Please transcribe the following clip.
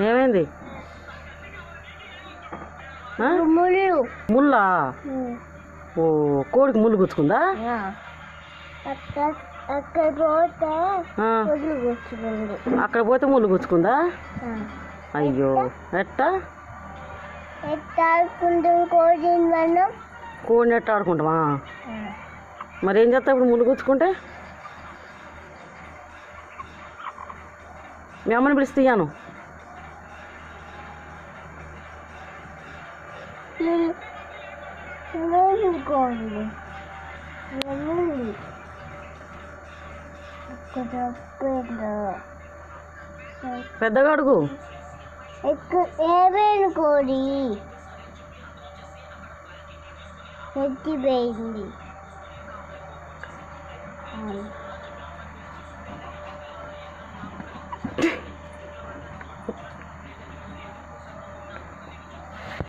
ఏమైంది? ముళ్ళా? ఓ, కోడికి ముళ్ళు గుచ్చుకుందా? అక్కడ పోతే ముళ్ళు గుచ్చుకుందా? అయ్యో, ఎట్టా? కోడిని ఎట్ట ఆడుకుంటామా? మరి ఏం చేస్తా ఇప్పుడు ముళ్ళు గుచ్చుకుంటే? మీ అమ్మని పిలిచి తీయాను. పెద్దగా అడుగు. ఏమైనా కోడి ఎత్తిపోయింది.